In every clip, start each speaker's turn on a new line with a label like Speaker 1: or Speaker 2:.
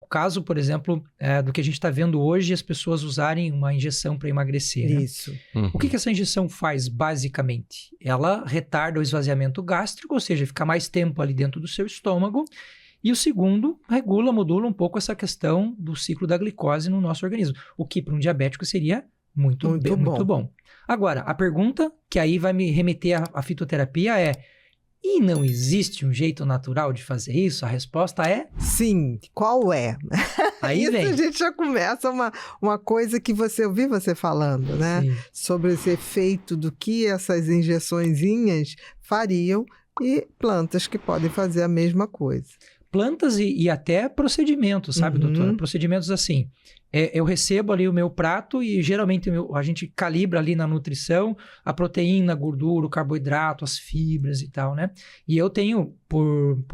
Speaker 1: o caso, por exemplo, do que a gente está vendo hoje, as pessoas usarem uma injeção para emagrecer. Né?
Speaker 2: Isso.
Speaker 1: O que essa injeção faz, basicamente? Ela retarda o esvaziamento gástrico, ou seja, fica mais tempo ali dentro do seu estômago. E o segundo, modula um pouco essa questão do ciclo da glicose no nosso organismo, o que para um diabético seria muito bom. Agora, a pergunta que aí vai me remeter à fitoterapia é: e não existe um jeito natural de fazer isso? A resposta é...
Speaker 2: Sim. Qual é?
Speaker 1: Aí
Speaker 2: isso
Speaker 1: vem.
Speaker 2: A gente já começa uma coisa que eu vi você falando, né?
Speaker 1: Sim.
Speaker 2: Sobre esse efeito do que essas injeçõezinhas fariam e plantas que podem fazer a mesma coisa.
Speaker 1: Plantas e até procedimentos, sabe, doutora? Procedimentos assim. Eu recebo ali o meu prato e geralmente a gente calibra ali na nutrição a proteína, a gordura, o carboidrato, as fibras e tal, né? E eu tenho, por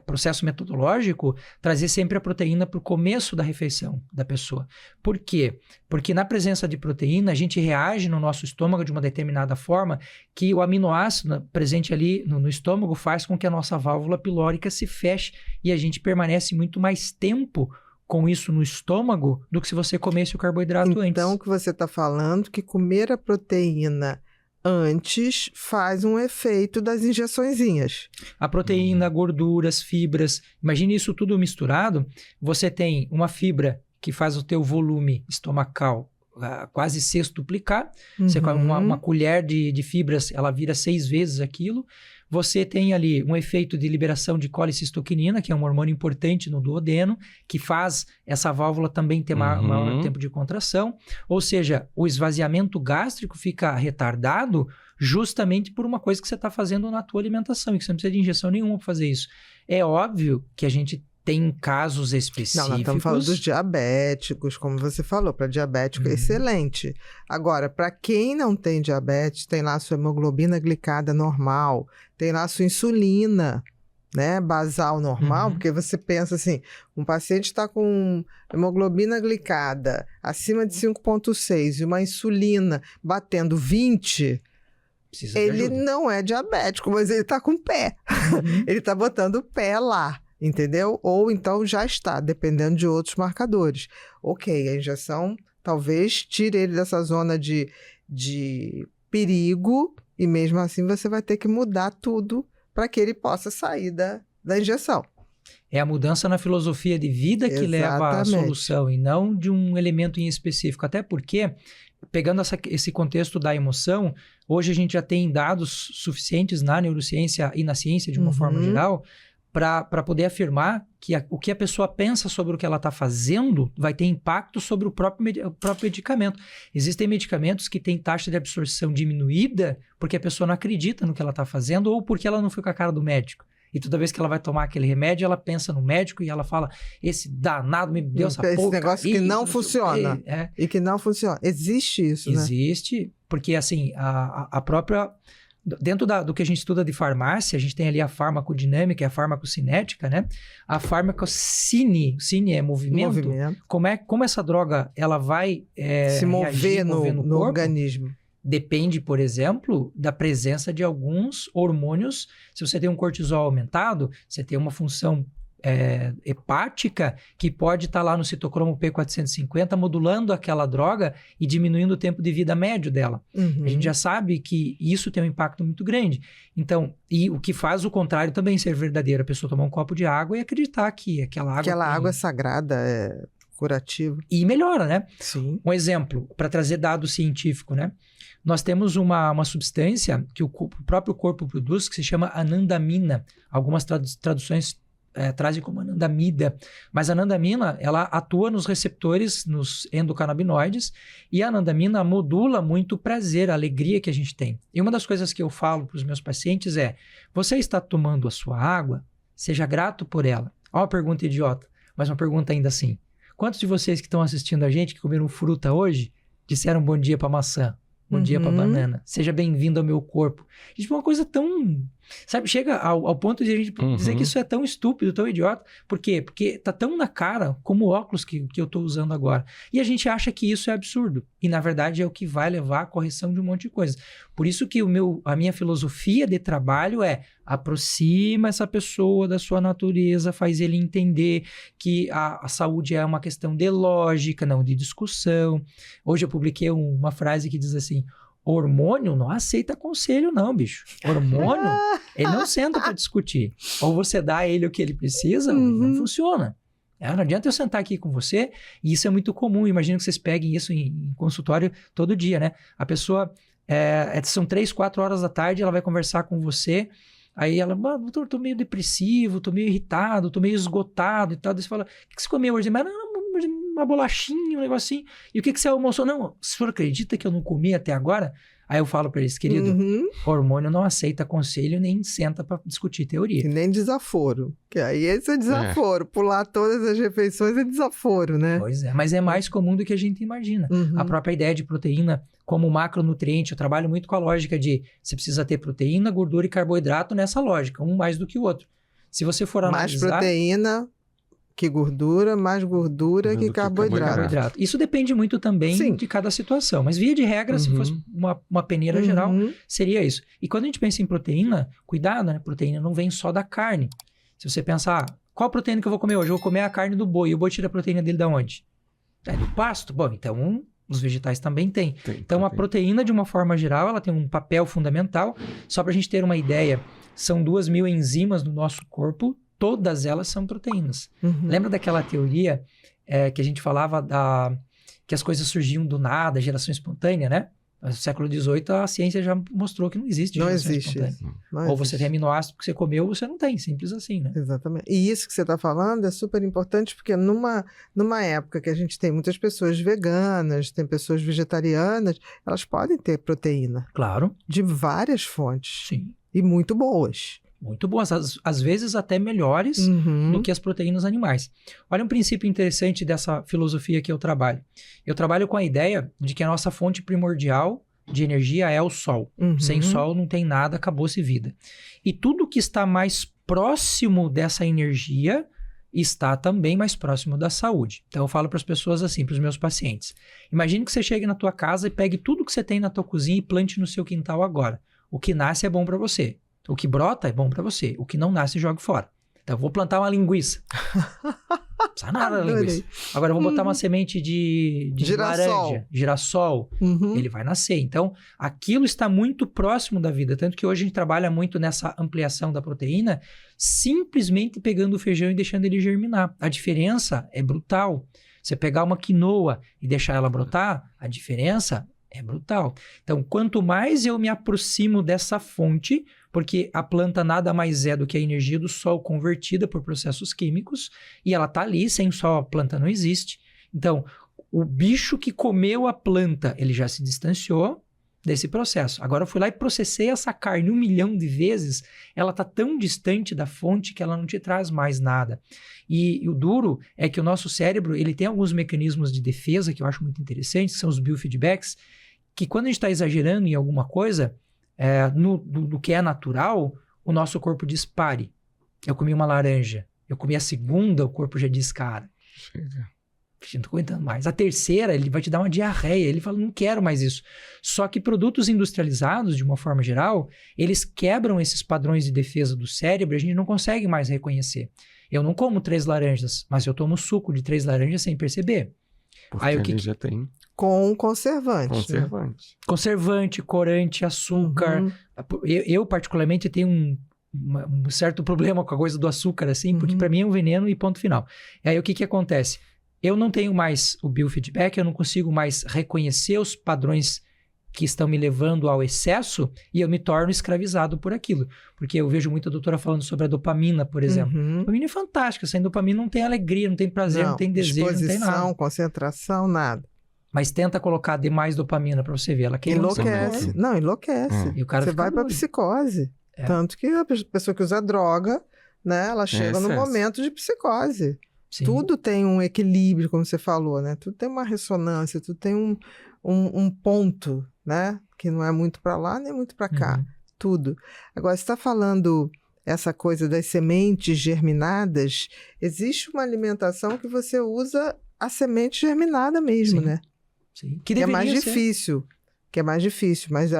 Speaker 1: processo metodológico, trazer sempre a proteína para o começo da refeição da pessoa. Por quê? Porque na presença de proteína, a gente reage no nosso estômago de uma determinada forma que o aminoácido presente ali no estômago faz com que a nossa válvula pilórica se feche e a gente permanece muito mais tempo com isso no estômago do que se você comesse o carboidrato antes.
Speaker 2: Então, o que você está falando que comer a proteína antes faz um efeito das injeçõezinhas.
Speaker 1: A proteína, gorduras, fibras, imagine isso tudo misturado. Você tem uma fibra que faz o teu volume estomacal quase sextuplicar. Você come uma colher de fibras, ela vira 6 vezes aquilo. Você tem ali um efeito de liberação de colicistoquinina, que é um hormônio importante no duodeno, que faz essa válvula também ter maior tempo de contração. Ou seja, o esvaziamento gástrico fica retardado justamente por uma coisa que você está fazendo na tua alimentação, e que você não precisa de injeção nenhuma para fazer isso. É óbvio que a gente tem casos específicos...
Speaker 2: Não, nós estamos falando dos diabéticos, como você falou. Para diabético é excelente. Agora, para quem não tem diabetes, tem lá a sua hemoglobina glicada normal, tem lá a sua insulina, né, basal normal, porque você pensa assim, um paciente está com hemoglobina glicada acima de 5,6 e uma insulina batendo 20... Ele não é diabético, mas ele está com o pé. Ele está botando o pé lá. Entendeu? Ou então já está, dependendo de outros marcadores. Ok, a injeção talvez tire ele dessa zona de perigo e mesmo assim você vai ter que mudar tudo para que ele possa sair da injeção.
Speaker 1: É a mudança na filosofia de vida que leva à solução e não de um elemento em específico. Até porque, pegando esse contexto da emoção, hoje a gente já tem dados suficientes na neurociência e na ciência de uma forma geral para poder afirmar que o que a pessoa pensa sobre o que ela está fazendo vai ter impacto sobre o próprio medicamento. Existem medicamentos que têm taxa de absorção diminuída porque a pessoa não acredita no que ela está fazendo ou porque ela não foi com a cara do médico. E toda vez que ela vai tomar aquele remédio, ela pensa no médico e ela fala, esse danado me deu essa porcaria. Esse
Speaker 2: negócio que não funciona. E que não funciona. Existe isso, né?
Speaker 1: Existe, porque assim, a própria... Dentro do que a gente estuda de farmácia, a gente tem ali a farmacodinâmica e a farmacocinética, né? A farmacocine é movimento. Como essa droga ela vai
Speaker 2: se mover no
Speaker 1: corpo,
Speaker 2: organismo.
Speaker 1: Depende, por exemplo, da presença de alguns hormônios. Se você tem um cortisol aumentado, você tem uma função hepática que pode estar lá no citocromo P450 modulando aquela droga e diminuindo o tempo de vida médio dela. A gente já sabe que isso tem um impacto muito grande. Então, e o que faz o contrário também ser verdadeiro, a pessoa tomar um copo de água e acreditar que aquela
Speaker 2: água sagrada é curativa.
Speaker 1: E melhora, né?
Speaker 2: Sim.
Speaker 1: Um exemplo, para trazer dado científico, né? Nós temos uma substância que o próprio corpo produz que se chama anandamina. Algumas traduções trazem como anandamida, mas a anandamina ela atua nos receptores, nos endocannabinoides, e a anandamina modula muito o prazer, a alegria que a gente tem. E uma das coisas que eu falo para os meus pacientes é, você está tomando a sua água, seja grato por ela. Olha uma pergunta idiota, mas uma pergunta ainda assim. Quantos de vocês que estão assistindo a gente, que comeram fruta hoje, disseram bom dia para maçã? Bom dia para banana. Seja bem-vindo ao meu corpo. Gente, uma coisa tão Sabe, chega ao ponto de a gente dizer que isso é tão estúpido, tão idiota. Por quê? Porque tá tão na cara como o óculos que eu tô usando agora. E a gente acha que isso é absurdo. E, na verdade, é o que vai levar à correção de um monte de coisas. Por isso que a minha filosofia de trabalho é aproxima essa pessoa da sua natureza, faz ele entender que a saúde é uma questão de lógica, não de discussão. Hoje eu publiquei uma frase que diz assim: hormônio não aceita conselho, não, bicho. Hormônio, ele não senta para discutir. Ou você dá a ele o que ele precisa, ou não funciona. Não adianta eu sentar aqui com você, e isso é muito comum. Imagino que vocês peguem isso em consultório todo dia, né? A pessoa, são 3, 4 horas da tarde, ela vai conversar com você, aí ela, doutor, tô meio depressivo, tô meio irritado, tô meio esgotado e tal. Daí você fala, o que você comeu hoje? Mas uma bolachinha, um negocinho. E o que você almoçou? Não, o senhor acredita que eu não comi até agora? Aí eu falo pra eles, querido, hormônio não aceita conselho nem senta pra discutir teoria.
Speaker 2: E nem desaforo. Que aí esse é desaforo. Pular todas as refeições é desaforo, né?
Speaker 1: Pois é, mas é mais comum do que a gente imagina. A própria ideia de proteína como macronutriente, eu trabalho muito com a lógica de você precisa ter proteína, gordura e carboidrato nessa lógica, um mais do que o outro. Se você for analisar...
Speaker 2: Mais proteína que gordura, mais gordura que carboidrato.
Speaker 1: Isso depende muito também de cada situação. Mas via de regra, se fosse uma peneira geral, seria isso. E quando a gente pensa em proteína, cuidado, né? Proteína não vem só da carne. Se você pensar, qual proteína que eu vou comer hoje? Eu vou comer a carne do boi. E o boi tira a proteína dele de onde? É do pasto? Bom, então os vegetais também têm. Então a proteína, de uma forma geral, ela tem um papel fundamental. Só para a gente ter uma ideia, são 2.000 enzimas no nosso corpo. Todas elas são proteínas. Lembra daquela teoria que a gente falava que as coisas surgiam do nada, geração espontânea, né? No século XVIII, a ciência já mostrou que não existe geração espontânea. Ou você tem aminoácido que você comeu, ou você não tem. Simples assim, né?
Speaker 2: Exatamente. E isso que você está falando é super importante, porque numa época que a gente tem muitas pessoas veganas, tem pessoas vegetarianas, elas podem ter proteína.
Speaker 1: Claro.
Speaker 2: De várias fontes.
Speaker 1: Sim.
Speaker 2: E muito boas.
Speaker 1: Muito boas, às vezes até melhores do que as proteínas animais. Olha um princípio interessante dessa filosofia que eu trabalho. Eu trabalho com a ideia de que a nossa fonte primordial de energia é o Sol. Sem Sol não tem nada, acabou-se vida. E tudo que está mais próximo dessa energia está também mais próximo da saúde. Então eu falo para as pessoas assim, para os meus pacientes. Imagine que você chegue na tua casa e pegue tudo que você tem na tua cozinha e plante no seu quintal agora. O que nasce é bom para você. O que brota é bom para você. O que não nasce, joga fora. Então, eu vou plantar uma linguiça. Não precisa nada da linguiça. Agora, eu vou botar uma semente de laranja, girassol. Ele vai nascer. Então, aquilo está muito próximo da vida. Tanto que hoje a gente trabalha muito nessa ampliação da proteína, simplesmente pegando o feijão e deixando ele germinar. A diferença é brutal. Você pegar uma quinoa e deixar ela brotar, a diferença é brutal. Então, quanto mais eu me aproximo dessa fonte, porque a planta nada mais é do que a energia do sol convertida por processos químicos, e ela está ali, sem sol a planta não existe. Então, o bicho que comeu a planta, ele já se distanciou desse processo. Agora eu fui lá e processei essa carne 1 milhão de vezes, ela está tão distante da fonte que ela não te traz mais nada. E o duro é que o nosso cérebro, ele tem alguns mecanismos de defesa que eu acho muito interessantes, que são os biofeedbacks, que quando a gente está exagerando em alguma coisa, no que é natural, o nosso corpo diz pare. Eu comi uma laranja, eu comi a segunda, o corpo já diz, cara, não tô aguentando mais. A terceira, ele vai te dar uma diarreia, ele fala, não quero mais isso. Só que produtos industrializados, de uma forma geral, eles quebram esses padrões de defesa do cérebro e a gente não consegue mais reconhecer. Eu não como 3 laranjas, mas eu tomo suco de 3 laranjas sem perceber.
Speaker 3: Porque
Speaker 1: aí,
Speaker 3: ele já tem...
Speaker 2: Com conservante.
Speaker 1: Conservante, corante, açúcar. Eu particularmente, tenho um certo problema com a coisa do açúcar, assim, porque para mim é um veneno e ponto final. E aí, o que acontece? Eu não tenho mais o biofeedback, eu não consigo mais reconhecer os padrões que estão me levando ao excesso e eu me torno escravizado por aquilo. Porque eu vejo muita doutora falando sobre a dopamina, por exemplo. A dopamina é fantástica, sem dopamina não tem alegria, não tem prazer, não tem desejo, não tem nada.
Speaker 2: Concentração, nada.
Speaker 1: Mas tenta colocar demais dopamina pra você ver. Ela
Speaker 2: enlouquece. Não, enlouquece.
Speaker 1: E o cara
Speaker 2: você vai pra psicose. Tanto que a pessoa que usa droga, né? Ela chega no momento de psicose. Sim. Tudo tem um equilíbrio, como você falou, né? Tudo tem uma ressonância, tudo tem um ponto, né? Que não é muito pra lá, nem muito pra cá. tudo. Agora, você está falando essa coisa das sementes germinadas, existe uma alimentação que você usa a semente germinada mesmo,
Speaker 1: Sim.
Speaker 2: né?
Speaker 1: Sim.
Speaker 2: Que é mais difícil. Que é mais difícil, mas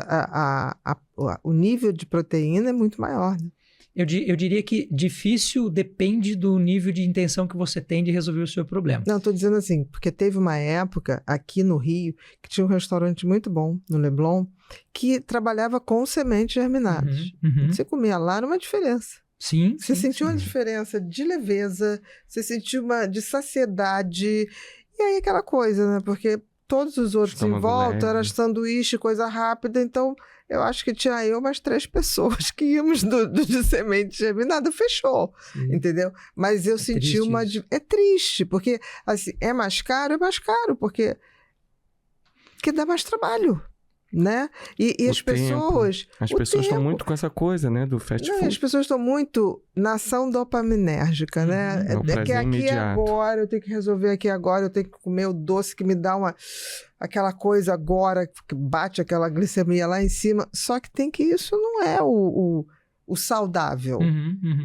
Speaker 2: o nível de proteína é muito maior, né?
Speaker 1: Eu diria que difícil depende do nível de intenção que você tem de resolver o seu problema.
Speaker 2: Não, estou dizendo assim, porque teve uma época aqui no Rio que tinha um restaurante muito bom, no Leblon, que trabalhava com sementes germinadas. Você comia lá, era uma diferença.
Speaker 1: Sim.
Speaker 2: Você sentiu uma diferença de leveza, você sentiu uma de saciedade, e aí aquela coisa, né? Porque todos os outros em volta era sanduíche, coisa rápida, então eu acho que tinha eu mais 3 pessoas que íamos de semente germinada, fechou, entendeu? Mas eu senti uma... É triste, porque assim, é mais caro, porque dá mais trabalho, né? E as pessoas...
Speaker 3: As pessoas estão muito com essa coisa, né? Do fast food.
Speaker 2: As pessoas estão muito na ação dopaminérgica, né? É que aqui agora, eu tenho que resolver aqui agora, eu tenho que comer o doce que me dá aquela coisa agora, que bate aquela glicemia lá em cima. Só que isso não é o saudável.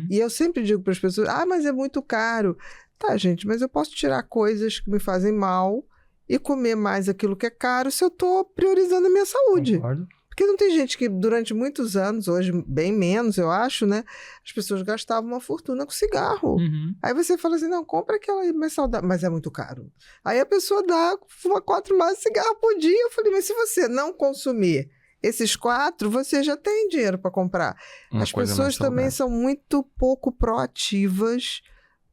Speaker 2: E eu sempre digo para as pessoas, mas é muito caro. Tá, gente, mas eu posso tirar coisas que me fazem mal e comer mais aquilo que é caro se eu estou priorizando a minha saúde.
Speaker 1: Concordo.
Speaker 2: Porque não tem gente que durante muitos anos, hoje bem menos, eu acho, né? As pessoas gastavam uma fortuna com cigarro. Aí você fala assim, não, compra aquela mais saudável, mas é muito caro. Aí a pessoa fuma 4 maços de cigarro por dia. Eu falei, mas se você não consumir esses 4, você já tem dinheiro para comprar. As pessoas também são muito pouco proativas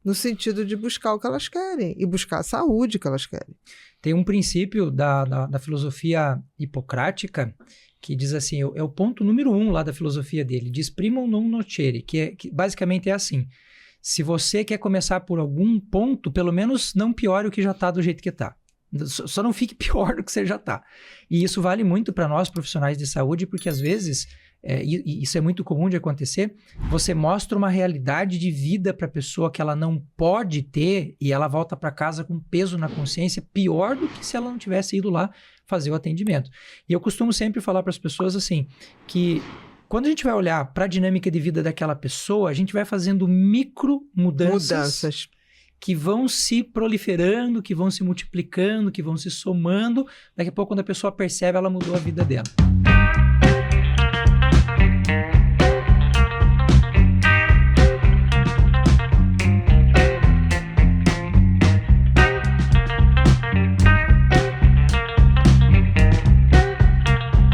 Speaker 2: no sentido de buscar o que elas querem e buscar a saúde que elas querem.
Speaker 1: Tem um princípio da filosofia hipocrática que diz assim, é o ponto número 1 lá da filosofia dele, diz primum non nocere, que basicamente é assim, se você quer começar por algum ponto, pelo menos não piore o que já está do jeito que está. Só não fique pior do que você já está. E isso vale muito para nós profissionais de saúde, porque às vezes, e isso é muito comum de acontecer, você mostra uma realidade de vida para a pessoa que ela não pode ter e ela volta para casa com peso na consciência pior do que se ela não tivesse ido lá fazer o atendimento. E eu costumo sempre falar para as pessoas assim, que quando a gente vai olhar para a dinâmica de vida daquela pessoa, a gente vai fazendo micro mudanças que vão se proliferando, que vão se multiplicando, que vão se somando. Daqui a pouco, quando a pessoa percebe, ela mudou a vida dela.